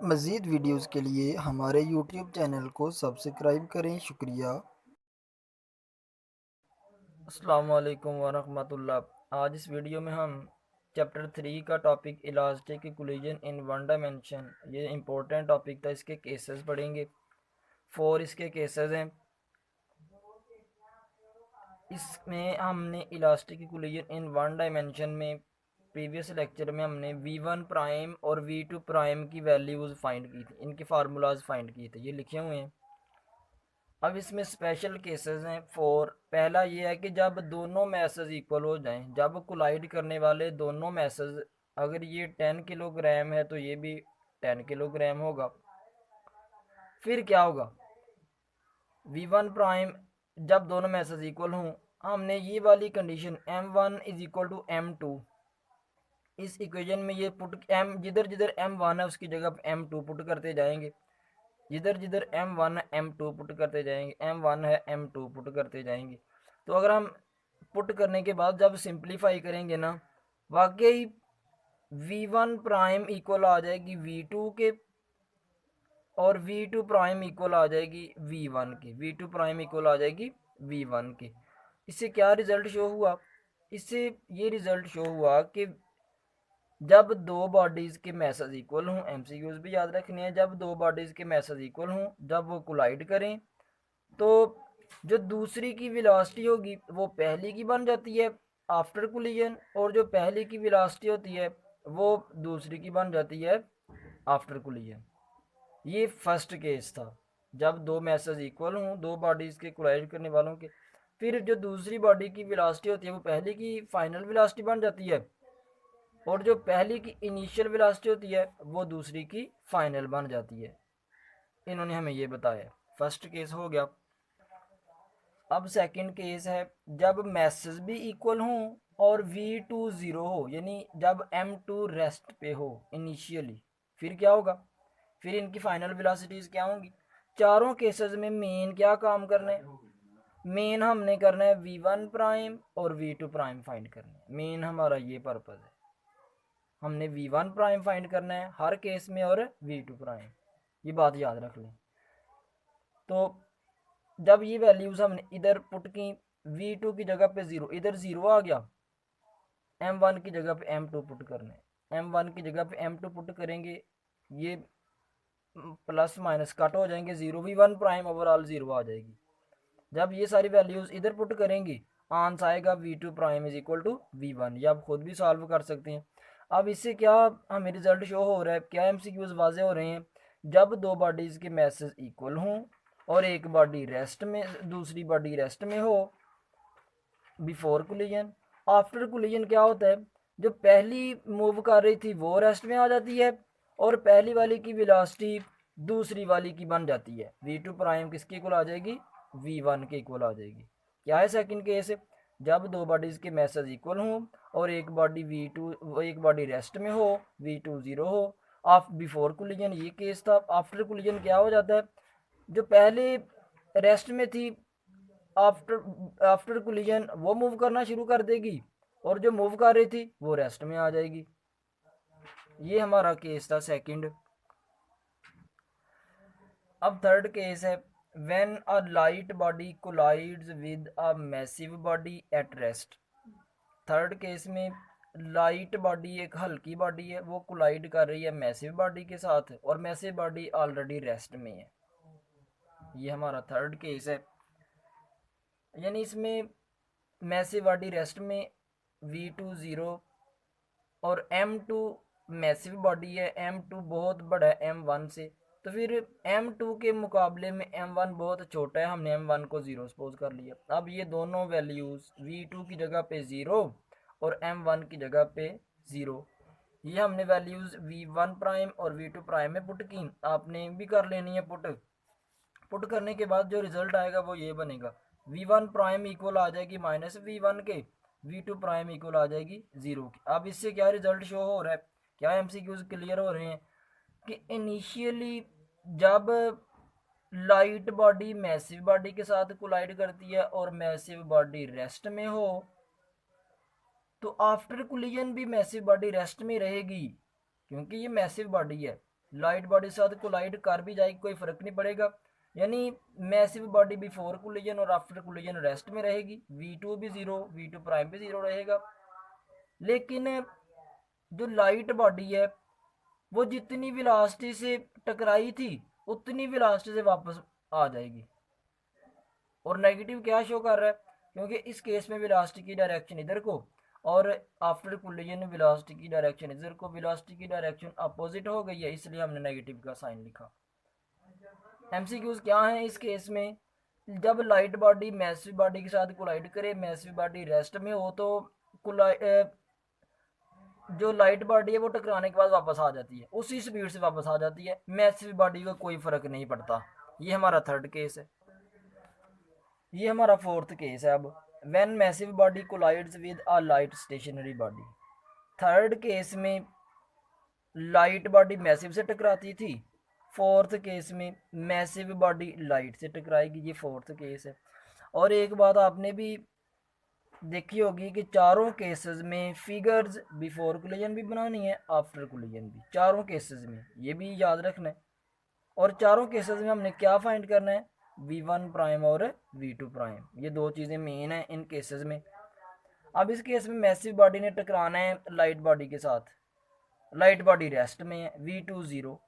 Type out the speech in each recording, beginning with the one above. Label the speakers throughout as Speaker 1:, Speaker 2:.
Speaker 1: मज़ीद वीडियोज़ के लिए हमारे यूट्यूब चैनल को सब्सक्राइब करें। शुक्रिया।
Speaker 2: अस्सलाम वालेकुम वरहमतुल्लाह। आज इस वीडियो में हम चैप्टर 3 का topic elastic collision in one dimension, ये इम्पोर्टेंट टॉपिक था, इसके केसेस पढ़ेंगे। 4 इसके केसेस हैं। इसमें हमने elastic collision in one dimension में प्रीवियस लेक्चर में हमने v1 प्राइम और v2 प्राइम की वैल्यूज़ फाइंड की थी, इनके फार्मूलाज फाइंड किए थे, ये लिखे हुए हैं। अब इसमें स्पेशल केसेस हैं 4। पहला ये है कि जब दोनों मैसेज इक्वल हो जाएं, जब कोलाइड करने वाले दोनों मैसेज, अगर ये 10 किलोग्राम है तो ये भी 10 किलोग्राम होगा। फिर क्या होगा, v1 प्राइम जब दोनों मैसेज इक्वल हों, हमने ये वाली condition m1 is equal to m2, इस इक्वेशन में ये पुट m जिधर जिधर m1 है उसकी जगह m2 पुट करते जाएंगे, जिधर जिधर m1 है m2 पुट करते जाएंगे, m1 है m2 पुट करते जाएंगे। तो अगर हम पुट करने के बाद जब सिंप्लीफाई करेंगे ना, वाकई v1 प्राइम इक्वल आ जाएगी v2 के, और v2 प्राइम इक्वल आ जाएगी v1 के, v2 प्राइम इक्वल आ जाएगी v1 के। इससे क्या रिजल्ट शो हुआ, इससे ये रिजल्ट शो हुआ कि जब दो बॉडीज के मैसेज इक्वल हों, एमसीक्यूज भी याद रखने हैं, जब दो बॉडीज के मैसेज इक्वल हों, जब वो कोलाइड करें, तो जो दूसरी की वेलोसिटी होगी वो पहली की बन जाती है आफ्टर कोलिजन, और जो पहली की वेलोसिटी होती है वो दूसरी की बन जाती है आफ्टर कोलिजन। ये फर्स्ट केस था, जब दो मैसेज इक्वल हों, दो बॉडीज के कोलाइड करने वालों के, फिर जो दूसरी बॉडी की वेलोसिटी होती है वो पहली की फाइनल वेलोसिटी बन जाती है, और जो पहली की इनिशियल वेलोसिटी होती है वो दूसरी की फाइनल बन जाती है। इन्होंने हमें ये बताया, फर्स्ट केस हो गया। अब सेकंड केस है, जब मैसेज भी इक्वल हों और v2 ज़ीरो हो, यानी जब m2 रेस्ट पे हो इनिशियली, फिर क्या होगा, फिर इनकी फाइनल वेलोसिटीज क्या होंगी। चारों केसेस में मेन क्या काम करना है, मेन हमने करना है v1 प्राइम और v2 प्राइम फाइंड करना है। मेन हमारा ये पर्पज़ है, हमने v1 प्राइम फाइंड करना है हर केस में, और v2 प्राइम, ये बात याद रख लें। तो जब ये वैल्यूज हमने इधर पुट की, v2 की जगह पे ज़ीरो, इधर ज़ीरो आ गया, m1 की जगह पे m2 पुट करना है, m1 की जगह पे m2 पुट करेंगे, ये प्लस माइनस कट हो जाएंगे, zero v1 prime overall zero आ जाएगी। जब ये सारी वैल्यूज इधर पुट करेंगे, आंसर आएगा v2 prime is equal to v1। ये आप खुद भी सॉल्व कर सकते हैं। अब इससे क्या हमें रिजल्ट शो हो रहा है, क्या एमसीक्यूज वाजे हो रहे हैं, जब दो बॉडीज के मैसेज इक्वल हों और एक बॉडी रेस्ट में, दूसरी बॉडी रेस्ट में हो बिफोर कोलिजन, आफ्टर कोलिजन क्या होता है, जो पहली मूव कर रही थी वो रेस्ट में आ जाती है, और पहली वाली की वेलोसिटी दूसरी वाली की बन जाती है, v2 प्राइम किसके इक्वल आ जाएगी, v1 के इक्वल आ जाएगी। क्या है सेकंड केस, जब दो बॉडीज के मैसेज इक्वल हों और एक बॉडी v2, एक बॉडी रेस्ट में हो, v2 ज़ीरो हो, ऑफ बिफोर कोलिजन ये केस था। आफ्टर कोलिजन क्या हो जाता है, जो पहले रेस्ट में थी, आफ्टर आफ्टर कोलिजन वो मूव करना शुरू कर देगी, और जो मूव कर रही थी वो रेस्ट में आ जाएगी। ये हमारा केस था सेकंड। अब थर्ड केस है, when a light body collides with a massive body at rest. Third case में लाइट बॉडी, एक हल्की बॉडी है, वो कोलाइड कर रही है मैसिव बॉडी के साथ, और मैसिव बॉडी ऑलरेडी रेस्ट में है। ये हमारा थर्ड केस है, यानी इसमें मैसिव बॉडी रेस्ट में, v2 ज़ीरो, और m2 मैसिव बॉडी है, m2 बहुत बड़ा है m1 से, तो फिर m2 के मुकाबले में m1 बहुत छोटा है, हमने m1 को ज़ीरो सपोज कर लिया। अब ये दोनों वैल्यूज़ v2 की जगह पे ज़ीरो और m1 की जगह पे ज़ीरो, ये हमने वैल्यूज़ v1 प्राइम और v2 प्राइम में पुट की, आपने भी कर लेनी है पुट। पुट करने के बाद जो रिजल्ट आएगा वो ये बनेगा, v1 प्राइम इक्वल आ जाएगी माइनस v1 के, v2 प्राइम इक्वल आ जाएगी ज़ीरो की। अब इससे क्या रिजल्ट शो हो रहा है, क्या एमसीक्यूज क्लियर हो रहे हैं, कि इनिशियली जब लाइट बॉडी मैसिव बॉडी के साथ कोलाइड करती है और मैसिव बॉडी रेस्ट में हो, तो आफ्टर कोलिजन भी मैसिव बॉडी रेस्ट में रहेगी, क्योंकि ये मैसिव बॉडी है। लाइट बॉडी के साथ कोलाइड कर भी जाएगी, कोई फर्क नहीं पड़ेगा, यानी मैसिव बॉडी बिफोर कोलिजन और आफ्टर कोलिजन रेस्ट में रहेगी, v2 भी जीरो, v2 प्राइम भी जीरो रहेगा। लेकिन जो लाइट बॉडी है वो जितनी वेलोसिटी से टकराई थी उतनी वेलोसिटी से वापस आ जाएगी। और नेगेटिव क्या शो कर रहा है, क्योंकि इस केस में वेलोसिटी की डायरेक्शन इधर को और आफ्टर कोलिजन वेलोसिटी की डायरेक्शन इधर को, वेलोसिटी की डायरेक्शन अपोजिट हो गई है, इसलिए हमने नेगेटिव का साइन लिखा। एमसीक्यूज क्या है इस केस में, जब लाइट बॉडी मैसिव बॉडी के साथ कोलाइड करे, मैसिव बॉडी रेस्ट में हो, तो जो लाइट बॉडी है वो टकराने के बाद वापस आ जाती है, उसी स्पीड से वापस आ जाती है, मैसिव बॉडी का कोई फर्क नहीं पड़ता। ये हमारा थर्ड केस है। ये हमारा फोर्थ केस है। अब when massive body collides with a light stationary body, third case में लाइट बॉडी मैसिव से टकराती थी, फोर्थ केस में मैसिव बॉडी लाइट से टकराएगी। ये फोर्थ केस है। और एक बात आपने भी देखी होगी कि चारों केसेस में फिगर्स बिफोर कोलिजन भी बनानी है, आफ्टर कोलिजन भी, चारों केसेस में, ये भी याद रखना है। और चारों केसेस में हमने क्या फाइंड करना है, v1 प्राइम और v2 प्राइम, ये दो चीज़ें मेन है इन केसेस में। अब इस केस में मैसिव बॉडी ने टकराना है लाइट बॉडी के साथ, लाइट बॉडी रेस्ट में है, v2 जीरो,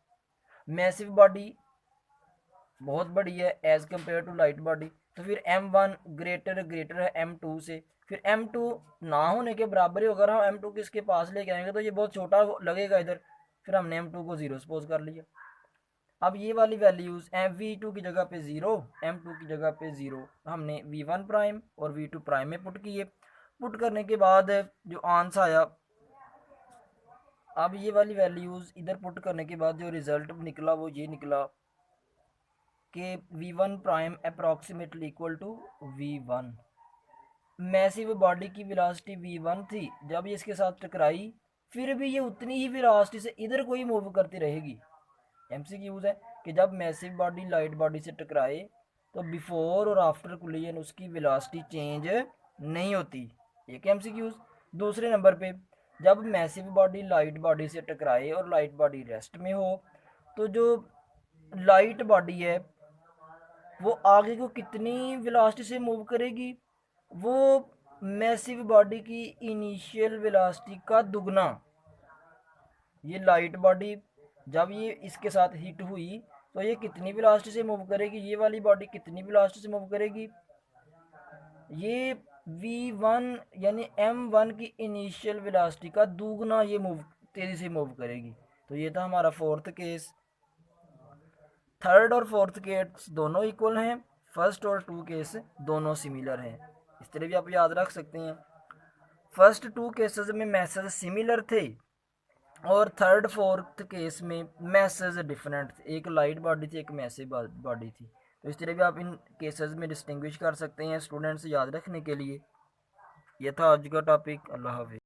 Speaker 2: मैसिव बॉडी बहुत बड़ी है as compared to light body, तो फिर m1 ग्रेटर है m2 से, फिर m2 ना होने के बराबर ही होगा। हम m2 किसके पास लेके आएंगे तो ये बहुत छोटा लगेगा इधर, फिर हमने m2 को जीरो सपोज कर लिया। अब ये वाली वैल्यूज v2 की जगह पे जीरो, m2 की जगह पे जीरो, हमने v1 प्राइम और v2 प्राइम में पुट किए। पुट करने के बाद जो आंसर आया, अब ये वाली वैल्यूज इधर पुट करने के बाद जो रिजल्ट निकला वो ये निकला कि v1 prime approximately equal to v1। Massive body की वेलोसिटी v1 थी, जब ये इसके साथ टकराई फिर भी ये उतनी ही वेलोसिटी से इधर को ही मूव करती रहेगी। एमसीक्यूज है कि जब मैसिव बॉडी लाइट बॉडी से टकराए तो बिफोर और आफ्टर कोलिजन उसकी वेलोसिटी चेंज नहीं होती, एक एमसीक्यूज। दूसरे नंबर पे जब मैसिव बॉडी लाइट बॉडी से टकराए और लाइट बॉडी रेस्ट में हो, तो जो लाइट बॉडी है वो आगे को कितनी वेलोसिटी से मूव करेगी, वो मैसिव बॉडी की इनिशियल वेलोसिटी का दुगना। ये लाइट बॉडी जब ये इसके साथ हिट हुई तो ये कितनी वेलोसिटी से मूव करेगी, ये वाली बॉडी कितनी वेलोसिटी से मूव करेगी, ये v1 यानी m1 की इनिशियल वेलोसिटी का दुगना ये मूव तेजी से मूव करेगी। तो ये था हमारा फोर्थ केस। थर्ड और फोर्थ केस दोनों इक्वल हैं, फर्स्ट और टू केस दोनों सिमिलर हैं, इस तरह भी आप याद रख सकते हैं। फर्स्ट टू केसेस में मैसेज सिमिलर थे और थर्ड फोर्थ केस में मैसेज डिफरेंट थे, एक लाइट बॉडी थी एक मैसिव बॉडी थी। तो इस तरह भी आप इन केसेस में डिस्टिंग्विश कर सकते हैं स्टूडेंट्स याद रखने के लिए। यह था आज का टॉपिक। अल्लाह हाफिज़।